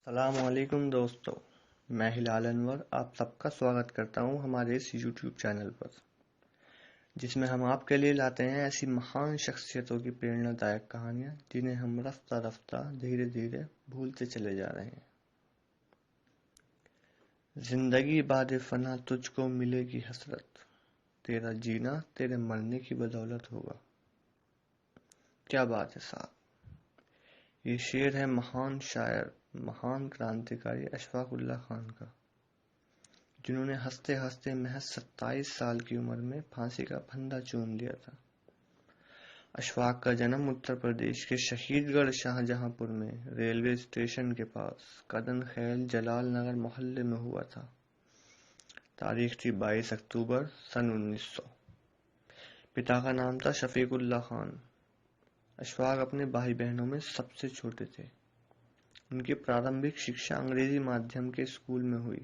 अस्सलामुअलैकुम दोस्तों, मैं हिलाल अनवर आप सबका स्वागत करता हूं हमारे इस YouTube चैनल पर, जिसमें हम आपके लिए लाते हैं ऐसी महान शख्सियतों की प्रेरणादायक कहानियां जिन्हें हम रफ्ता रफ्ता धीरे धीरे भूलते चले जा रहे हैं। जिंदगी बाद फना तुझको मिलेगी हसरत, तेरा जीना तेरे मरने की बदौलत होगा। क्या बात है साहब। ये शेर है महान शायर, महान क्रांतिकारी अशफाक उल्लाह खान का, जिन्होंने हंसते हंसते महज 27 साल की उम्र में फांसी का फंदा चूम लिया था। अशफाक का जन्म उत्तर प्रदेश के शहीदगढ़ शाहजहांपुर में रेलवे स्टेशन के पास कदन खैल जलाल नगर मोहल्ले में हुआ था। तारीख थी 22 अक्टूबर सन 1900। पिता का नाम था शफीकुल्लाह खान। अशफाक अपने भाई बहनों में सबसे छोटे थे। उनकी प्रारंभिक शिक्षा अंग्रेजी माध्यम के स्कूल में हुई।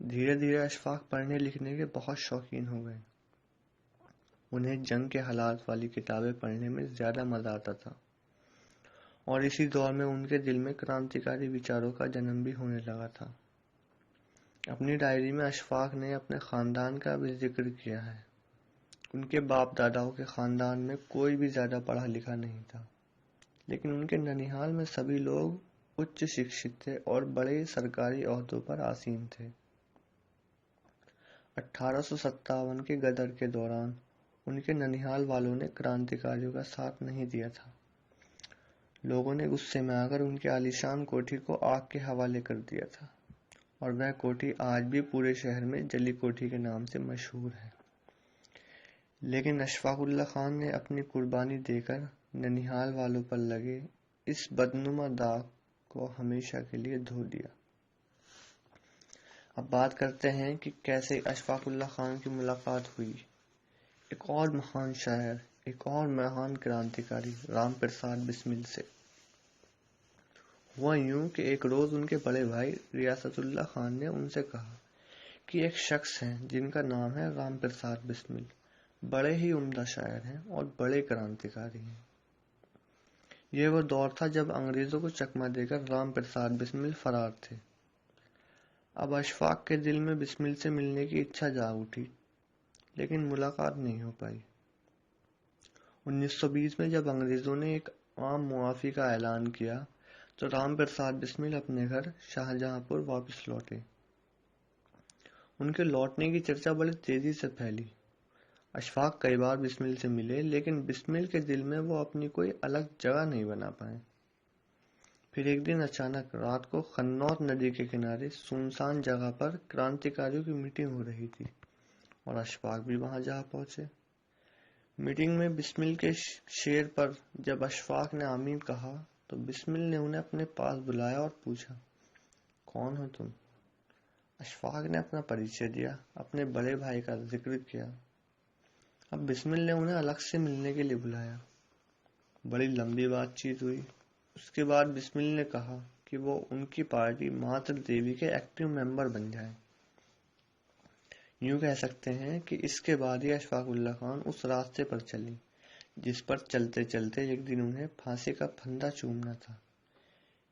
धीरे धीरे अशफाक पढ़ने लिखने के बहुत शौकीन हो गए। उन्हें जंग के हालात वाली किताबें पढ़ने में ज्यादा मजा आता था, और इसी दौर में उनके दिल में क्रांतिकारी विचारों का जन्म भी होने लगा था। अपनी डायरी में अशफाक ने अपने खानदान का भी जिक्र किया है। उनके बाप दादाओं के खानदान में कोई भी ज्यादा पढ़ा लिखा नहीं था, लेकिन उनके ननिहाल में सभी लोग उच्च शिक्षित थे और बड़े सरकारी ओहदों पर आसीन थे। 1857 के गदर के दौरान उनके ननिहाल वालों ने क्रांतिकारियों का साथ नहीं दिया था। लोगों ने गुस्से में आकर उनके आलीशान कोठी को आग के हवाले कर दिया था, और वह कोठी आज भी पूरे शहर में जली कोठी के नाम से मशहूर है। लेकिन अशफाक उल्लाह खान ने अपनी कुर्बानी देकर ननिहाल वालों पर लगे इस बदनुमा दाग को हमेशा के लिए धो दिया। अब बात करते हैं कि कैसे अशफाक उल्लाह खान की मुलाकात हुई एक और महान शायर, एक और महान क्रांतिकारी राम प्रसाद बिस्मिल से। हुआ यूं कि एक रोज उनके बड़े भाई रियासतुल्लाह खान ने उनसे कहा कि एक शख्स हैं जिनका नाम है राम प्रसाद बिस्मिल, बड़े ही उम्दा शायर हैं और बड़े क्रांतिकारी हैं। यह वो दौर था जब अंग्रेजों को चकमा देकर राम प्रसाद बिस्मिल फरार थे। अब अशफाक के दिल में बिस्मिल से मिलने की इच्छा जाग उठी, लेकिन मुलाकात नहीं हो पाई। 1920 में जब अंग्रेजों ने एक आम मुआफी का ऐलान किया, तो राम प्रसाद बिस्मिल अपने घर शाहजहांपुर वापस लौटे। उनके लौटने की चर्चा बड़ी तेजी से फैली। अशफाक कई बार बिस्मिल से मिले, लेकिन बिस्मिल के दिल में वो अपनी कोई अलग जगह नहीं बना पाए। फिर एक दिन अचानक रात को खन्नौत नदी के किनारे सुनसान जगह पर क्रांतिकारियों की मीटिंग हो रही थी, और अशफाक भी वहां जा पहुंचे। मीटिंग में बिस्मिल के शेर पर जब अशफाक ने आमीन कहा, तो बिस्मिल ने उन्हें अपने पास बुलाया और पूछा, कौन हो तुम? अशफाक ने अपना परिचय दिया, अपने बड़े भाई का जिक्र किया। अब बिस्मिल ने उन्हें अलग से मिलने के लिए बुलाया। बड़ी लंबी बातचीत हुई। उसके बाद बिस्मिल ने कहा कि वो उनकी पार्टी मातृ देवी के एक्टिव मेंबर बन जाए। यूं कह सकते हैं कि इसके बाद ही अशफाक उल्लाह खान उस रास्ते पर चली जिस पर चलते चलते एक दिन उन्हें फांसी का फंदा चूमना था।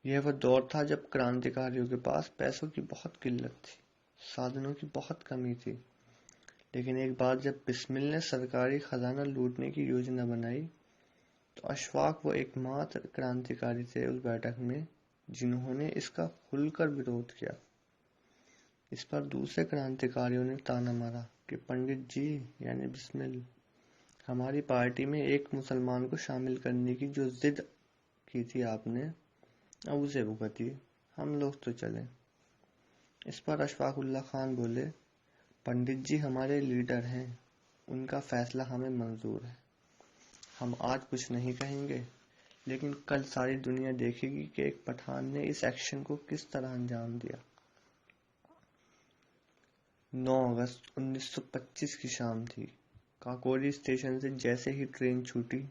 यह वह दौर था जब क्रांतिकारियों के पास पैसों की बहुत किल्लत थी, साधनों की बहुत कमी थी। लेकिन एक बार जब बिस्मिल ने सरकारी खजाना लूटने की योजना बनाई, तो अशफाक वो एकमात्र क्रांतिकारी थे उस बैठक में जिन्होंने इसका खुलकर विरोध किया। इस पर दूसरे क्रांतिकारियों ने ताना मारा कि पंडित जी यानी बिस्मिल, हमारी पार्टी में एक मुसलमान को शामिल करने की जो जिद की थी आपने, अब उसे भुगतिए, हम लोग तो चले। इस पर अशफाक उल्लाह खान बोले, पंडित जी हमारे लीडर हैं, उनका फैसला हमें मंजूर है। हम आज कुछ नहीं कहेंगे, लेकिन कल सारी दुनिया देखेगी कि एक पठान ने इस एक्शन को किस तरह अंजाम दिया। 9 अगस्त 1925 की शाम थी। काकोरी स्टेशन से जैसे ही ट्रेन छूटी,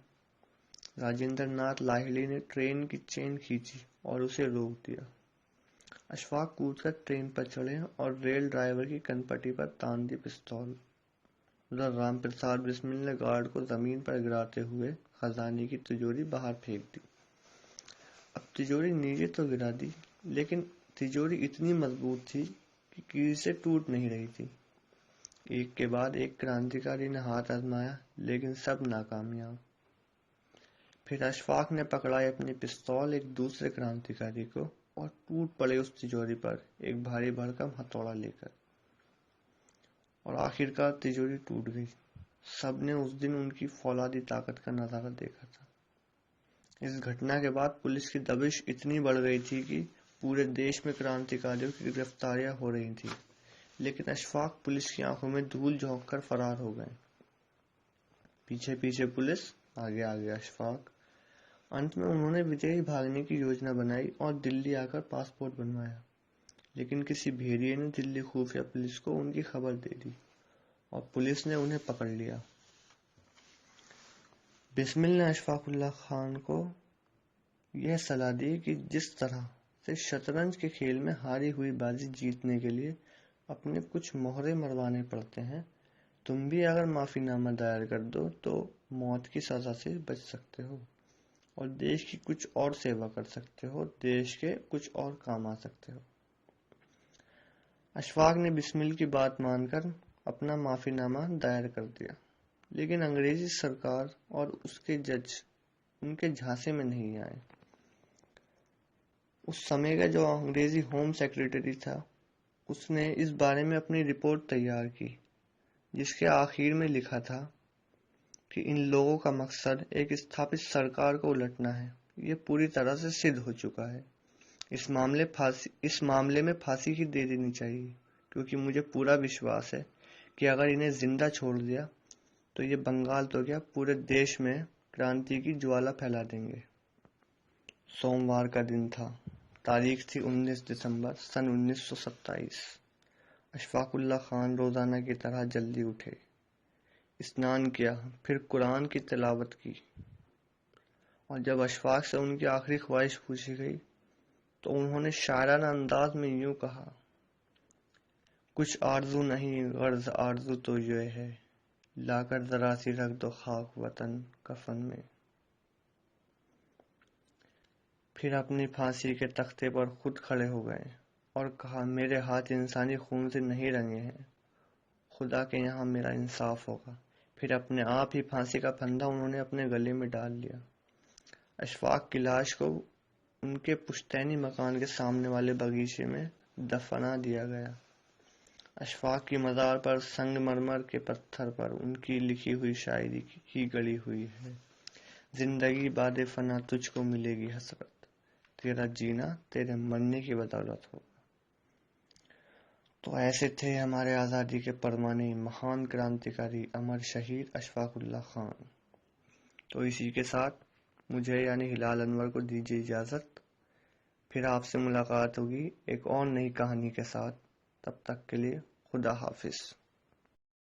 राजेंद्र नाथ लाहिड़ी ने ट्रेन की चेन खींची और उसे रोक दिया। अशफाक कूदकर ट्रेन पर चढ़े और रेल ड्राइवर की कनपट्टी पर तान दी पिस्तौल। उधर राम प्रसाद बिस्मिल ने गार्ड को जमीन पर गिराते हुए खजाने की तिजोरी बाहर फेंक दी। अब तिजोरी नीचे तो गिरा दी, लेकिन तिजोरी इतनी मजबूत थी कि कील से टूट नहीं रही थी। एक के बाद एक क्रांतिकारी ने हाथ आजमाया, लेकिन सब नाकामयाब। फिर अशफाक ने पकड़ाई अपनी पिस्तौल एक दूसरे क्रांतिकारी को और टूट पड़े उस तिजोरी पर एक भारी भरकम हथौड़ा लेकर, और आखिरकार तिजोरी टूट गई। सबने उस दिन उनकी फौलादी ताकत का नजारा देखा था। इस घटना के बाद पुलिस की दबिश इतनी बढ़ गई थी कि पूरे देश में क्रांतिकारियों की गिरफ्तारियां हो रही थी, लेकिन अशफाक पुलिस की आंखों में धूल झोंक कर फरार हो गए। पीछे पीछे पुलिस, आगे आगे अशफाक। अंत में उन्होंने विदेश भागने की योजना बनाई और दिल्ली आकर पासपोर्ट बनवाया, लेकिन किसी भेड़िए ने दिल्ली खुफिया पुलिस को उनकी खबर दे दी और पुलिस ने उन्हें पकड़ लिया। बिस्मिल ने अशफाकुल्लाह खान को यह सलाह दी कि जिस तरह से शतरंज के खेल में हारी हुई बाजी जीतने के लिए अपने कुछ मोहरे मरवाने पड़ते हैं, तुम भी अगर माफीनामा दायर कर दो तो मौत की सजा से बच सकते हो और देश की कुछ और सेवा कर सकते हो, देश के कुछ और काम आ सकते हो। अशफाक ने बिस्मिल की बात मानकर अपना माफीनामा दायर कर दिया, लेकिन अंग्रेजी सरकार और उसके जज उनके झांसे में नहीं आए। उस समय का जो अंग्रेजी होम सेक्रेटरी था, उसने इस बारे में अपनी रिपोर्ट तैयार की, जिसके आखिर में लिखा था कि इन लोगों का मकसद एक स्थापित सरकार को उलटना है। ये पूरी तरह से सिद्ध हो चुका है। इस मामले में फांसी ही दे देनी चाहिए, क्योंकि मुझे पूरा विश्वास है कि अगर इन्हें जिंदा छोड़ दिया तो ये बंगाल तो क्या पूरे देश में क्रांति की ज्वाला फैला देंगे। सोमवार का दिन था। तारीख थी 19 दिसंबर सन 1927। अशफाकुल्लाह खान रोजाना की तरह जल्दी उठे, स्नान किया, फिर कुरान की तिलावत की, और जब अशफाक से उनकी आखिरी ख्वाहिश पूछी गई तो उन्होंने शायराना अंदाज में यूं कहा, कुछ आरजू नहीं गर्ज आरजू तो ये है, लाकर जरा सी रख दो खाक वतन कफन में। फिर अपनी फांसी के तख्ते पर खुद खड़े हो गए और कहा, मेरे हाथ इंसानी खून से नहीं रंगे हैं, खुदा के यहाँ मेरा इंसाफ होगा। फिर अपने आप ही फांसी का फंदा उन्होंने अपने गले में डाल लिया। अशफाक की लाश को उनके पुश्तैनी मकान के सामने वाले बगीचे में दफना दिया गया। अशफाक की मज़ार पर संगमरमर के पत्थर पर उनकी लिखी हुई शायरी ही गड़ी हुई है, जिंदगी बादे फना तुझको मिलेगी हसरत, तेरा जीना तेरे मरने की बदौलत होगा। तो ऐसे थे हमारे आज़ादी के परमाने महान क्रांतिकारी अमर शहीद अशफाकुल्लाह खान। तो इसी के साथ मुझे यानी हिलाल अनवर को दीजिए इजाज़त। फिर आपसे मुलाकात होगी एक और नई कहानी के साथ। तब तक के लिए खुदा हाफिज।